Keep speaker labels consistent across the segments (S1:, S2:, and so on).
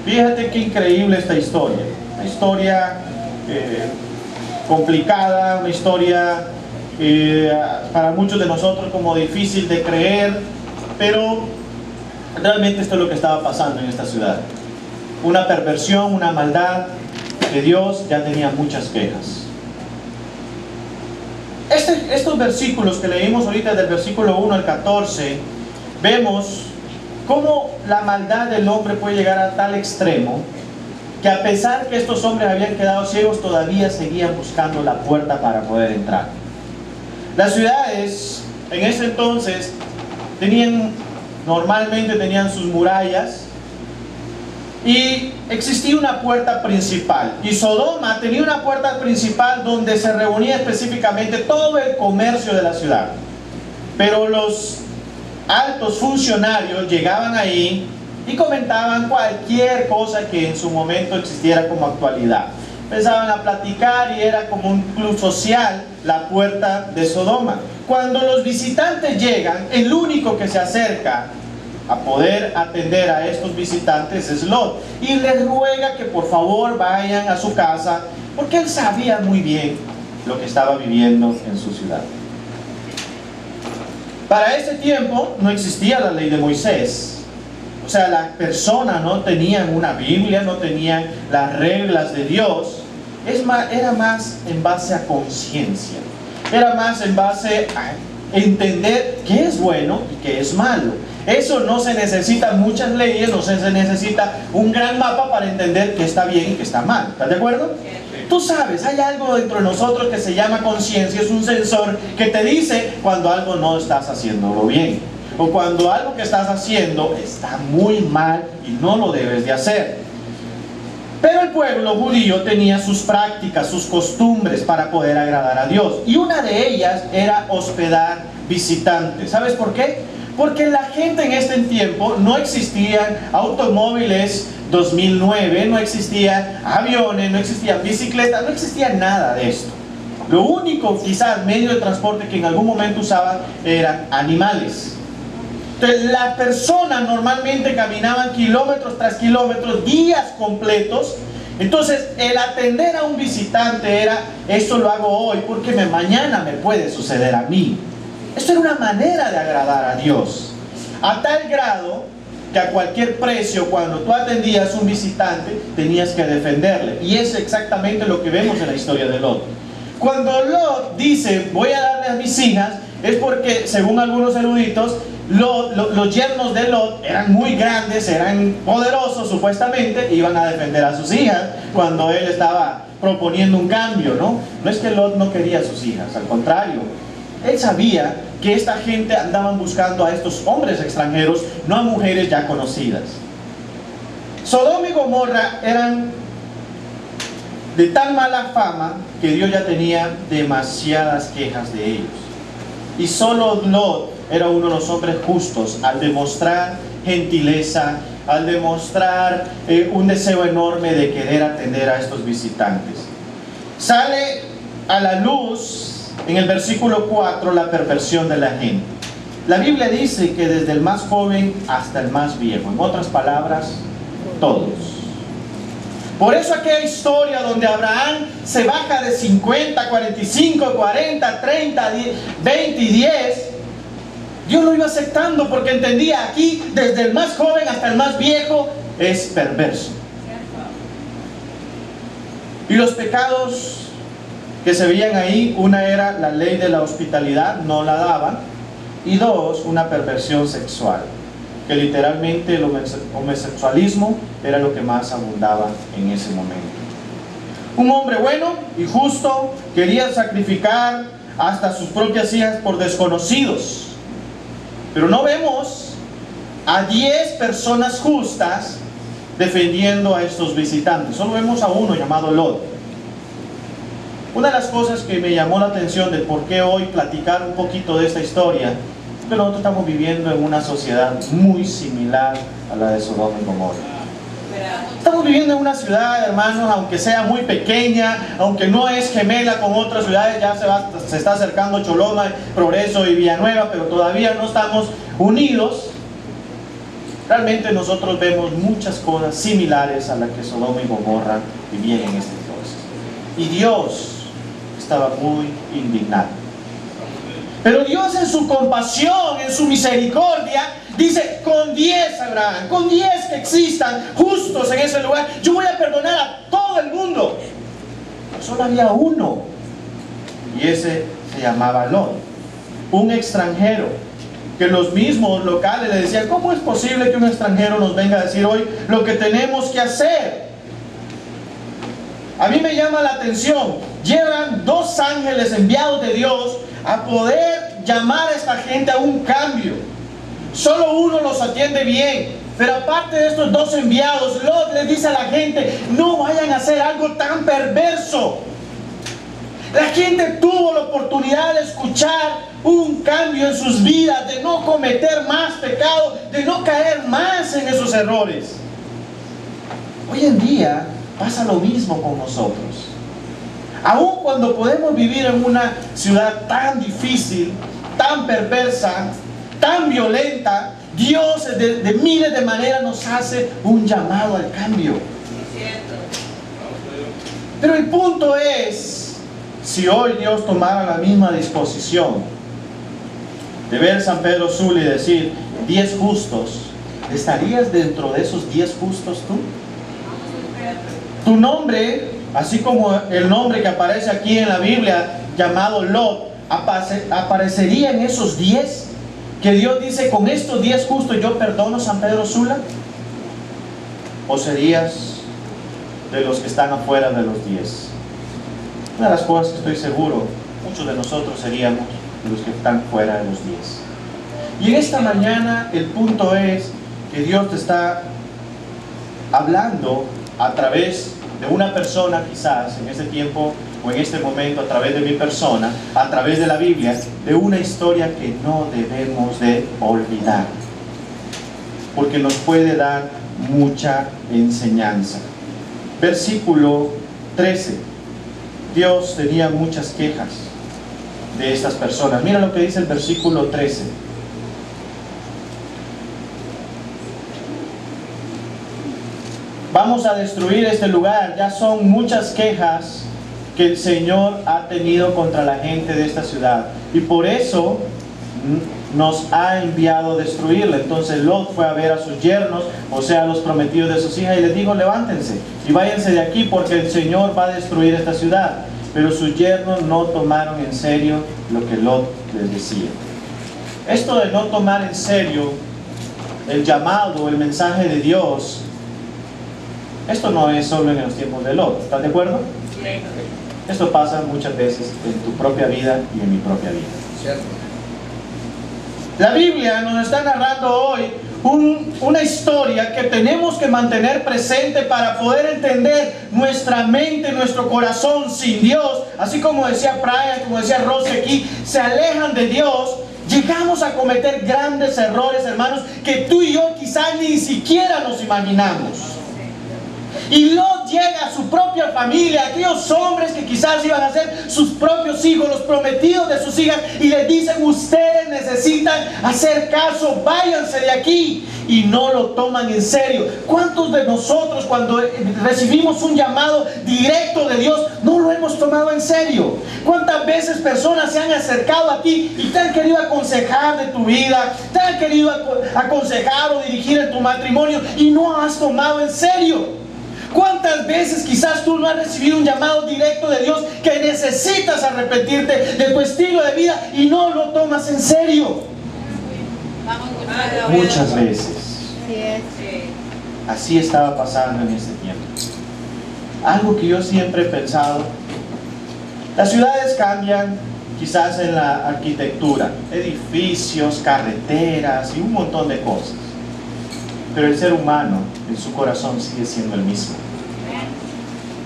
S1: Fíjate qué increíble esta historia. Una historia complicada, una historia para muchos de nosotros como difícil de creer, pero realmente esto es lo que estaba pasando en esta ciudad. Una perversión, una maldad que Dios ya tenía muchas quejas. Estos versículos que leímos ahorita, del versículo 1 al 14, vemos cómo la maldad del hombre puede llegar a tal extremo que a pesar que estos hombres habían quedado ciegos, todavía seguían buscando la puerta para poder entrar. Las ciudades en ese entonces normalmente tenían sus murallas y existía una puerta principal, y Sodoma tenía una puerta principal donde se reunía específicamente todo el comercio de la ciudad. Pero los altos funcionarios llegaban ahí y comentaban cualquier cosa que en su momento existiera como actualidad. Empezaban a platicar y era como un club social la puerta de Sodoma. Cuando los visitantes llegan, el único que se acerca a poder atender a estos visitantes es Lot, y les ruega que por favor vayan a su casa, porque él sabía muy bien lo que estaba viviendo en su ciudad. Para ese tiempo no existía la ley de Moisés. O sea, las personas no tenían una Biblia, no tenían las reglas de Dios. Era más en base a conciencia. Era más en base a entender qué es bueno y qué es malo. Eso no se necesita muchas leyes, no se necesita un gran mapa para entender qué está bien y qué está mal. ¿Estás de acuerdo? Tú sabes, hay algo dentro de nosotros que se llama conciencia, es un sensor que te dice cuando algo no estás haciéndolo bien, o cuando algo que estás haciendo está muy mal y no lo debes de hacer. Pero el pueblo judío tenía sus prácticas, sus costumbres para poder agradar a Dios, y una de ellas era hospedar visitantes. ¿Sabes por qué? Porque la gente en este tiempo no existían automóviles 2009, no existían aviones, no existían bicicletas, no existía nada de esto. Lo único, quizás, medio de transporte que en algún momento usaban eran animales. Entonces, las personas normalmente caminaban kilómetros tras kilómetros, días completos. Entonces, el atender a un visitante era, esto lo hago hoy porque mañana me puede suceder a mí. Esto era una manera de agradar a Dios, a tal grado que a cualquier precio, cuando tú atendías a un visitante, tenías que defenderle. Y es exactamente lo que vemos en la historia de Lot. Cuando Lot dice, voy a darle a mis hijas, es porque, según algunos eruditos, los yernos de Lot eran muy grandes, eran poderosos supuestamente, e iban a defender a sus hijas cuando él estaba proponiendo un cambio, ¿no? No es que Lot no quería a sus hijas, al contrario. Él sabía que esta gente andaban buscando a estos hombres extranjeros, no a mujeres ya conocidas. Sodoma y Gomorra eran de tan mala fama que Dios ya tenía demasiadas quejas de ellos. Y solo Lot era uno de los hombres justos al demostrar gentileza, al demostrar un deseo enorme de querer atender a estos visitantes. Sale a la luz en el versículo 4 la perversión de la gente. La Biblia dice que desde el más joven hasta el más viejo, en otras palabras, todos. Por eso aquella historia donde Abraham se baja de 50, 45, 40, 30, 20 y 10, Dios lo iba aceptando porque entendía aquí, desde el más joven hasta el más viejo, es perverso. Y los pecados que se veían ahí, una era la ley de la hospitalidad, no la daban, y dos, una perversión sexual, que literalmente el homosexualismo era lo que más abundaba en ese momento. Un hombre bueno y justo quería sacrificar hasta sus propias hijas por desconocidos, pero no vemos a 10 personas justas defendiendo a estos visitantes. Solo vemos a uno llamado Lot. Una de las cosas que me llamó la atención de por qué hoy platicar un poquito de esta historia es que nosotros estamos viviendo en una sociedad muy similar a la de Sodoma y Gomorra. Estamos viviendo en una ciudad, hermanos, aunque sea muy pequeña, aunque no es gemela con otras ciudades, ya se está acercando Choloma, Progreso y Villanueva, pero todavía no estamos unidos. Realmente nosotros vemos muchas cosas similares a las que Sodoma y Gomorra vivían en este entonces. Y Dios estaba muy indignado. Pero Dios en su compasión, en su misericordia, dice, con 10 Abraham, con 10 que existan justos en ese lugar, yo voy a perdonar a todo el mundo. Solo había uno, y ese se llamaba Lot, un extranjero, que los mismos locales le decían, ¿cómo es posible que un extranjero nos venga a decir hoy lo que tenemos que hacer? A mí me llama la atención, llegan 2 ángeles enviados de Dios a poder llamar a esta gente a un cambio. Solo uno los atiende bien, pero aparte de estos 2 enviados, Lot les dice a la gente, no vayan a hacer algo tan perverso. La gente tuvo la oportunidad de escuchar un cambio en sus vidas, de no cometer más pecado, de no caer más en esos errores. Hoy en día pasa lo mismo con nosotros. Aun cuando podemos vivir en una ciudad tan difícil, tan perversa, tan violenta, Dios de miles de maneras nos hace un llamado al cambio. Pero el punto es, si hoy Dios tomara la misma disposición de ver San Pedro Sula y decir 10 justos, ¿estarías dentro de esos 10 justos tú? Tu nombre, así como el nombre que aparece aquí en la Biblia llamado Lot, ¿aparecería en esos 10? Que Dios dice, con estos 10 justos yo perdono, San Pedro Sula. ¿O serías de los que están afuera de los 10? Una de las cosas que estoy seguro, muchos de nosotros seríamos de los que están fuera de los 10. Y en esta mañana el punto es que Dios te está hablando a través de una persona, quizás en este tiempo o en este momento, a través de mi persona, a través de la Biblia, de una historia que no debemos de olvidar, porque nos puede dar mucha enseñanza. Versículo 13. Dios tenía muchas quejas de estas personas. Mira lo que dice el versículo 13. Vamos a destruir este lugar. Ya son muchas quejas que el Señor ha tenido contra la gente de esta ciudad, y por eso nos ha enviado a destruirla. Entonces Lot fue a ver a sus yernos, o sea, a los prometidos de sus hijas, y les dijo, levántense y váyanse de aquí, porque el Señor va a destruir esta ciudad. Pero sus yernos no tomaron en serio lo que Lot les decía. Esto de no tomar en serio el llamado, el mensaje de Dios, esto no es solo en los tiempos de Lot, ¿estás de acuerdo? Esto pasa muchas veces en tu propia vida y en mi propia vida. ¿Cierto? La Biblia nos está narrando hoy una historia que tenemos que mantener presente para poder entender nuestra mente, nuestro corazón sin Dios. Así como decía Brian, como decía Rosy aquí, se alejan de Dios. Llegamos a cometer grandes errores, hermanos, que tú y yo quizás ni siquiera nos imaginamos. Y Lot llega a su propia familia, aquellos hombres que quizás iban a ser sus propios hijos, los prometidos de sus hijas, y les dicen, ustedes necesitan hacer caso, váyanse de aquí. Y no lo toman en serio. ¿Cuántos de nosotros, cuando recibimos un llamado directo de Dios, no lo hemos tomado en serio? ¿Cuántas veces personas se han acercado a ti y te han querido aconsejar de tu vida, te han querido aconsejar o dirigir en tu matrimonio, y no has tomado en serio? ¿Cuántas veces quizás tú no has recibido un llamado directo de Dios que necesitas arrepentirte de tu estilo de vida y no lo tomas en serio? Muchas veces. Así estaba pasando en este tiempo. Algo que yo siempre he pensado, las ciudades cambian quizás en la arquitectura, edificios, carreteras y un montón de cosas. Pero el ser humano en su corazón sigue siendo el mismo.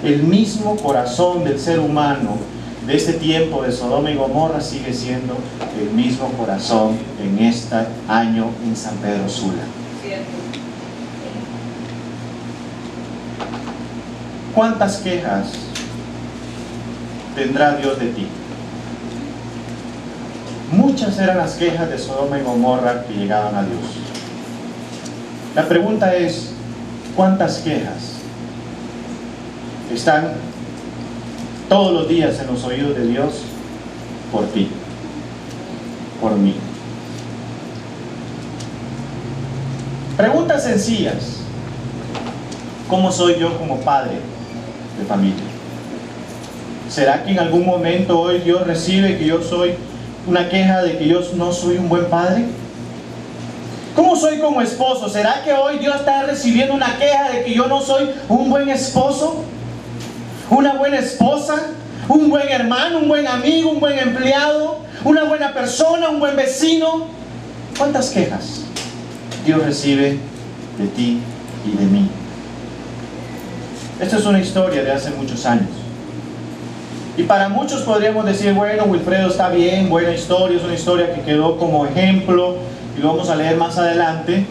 S1: El mismo corazón del ser humano de este tiempo de Sodoma y Gomorra sigue siendo el mismo corazón en este año en San Pedro Sula. ¿Cuántas quejas tendrá Dios de ti? Muchas eran las quejas de Sodoma y Gomorra que llegaban a Dios. La pregunta es, ¿cuántas quejas están todos los días en los oídos de Dios por ti, por mí? Preguntas sencillas. ¿Cómo soy yo como padre de familia? ¿Será que en algún momento hoy Dios recibe que yo soy una queja de que yo no soy un buen padre? ¿Cómo soy como esposo? ¿Será que hoy Dios está recibiendo una queja de que yo no soy un buen esposo? ¿Una buena esposa? ¿Un buen hermano? ¿Un buen amigo? ¿Un buen empleado? ¿Una buena persona? ¿Un buen vecino? ¿Cuántas quejas Dios recibe de ti y de mí? Esta es una historia de hace muchos años. Y para muchos podríamos decir, bueno, Wilfredo, está bien, buena historia, es una historia que quedó como ejemplo y lo vamos a leer más adelante.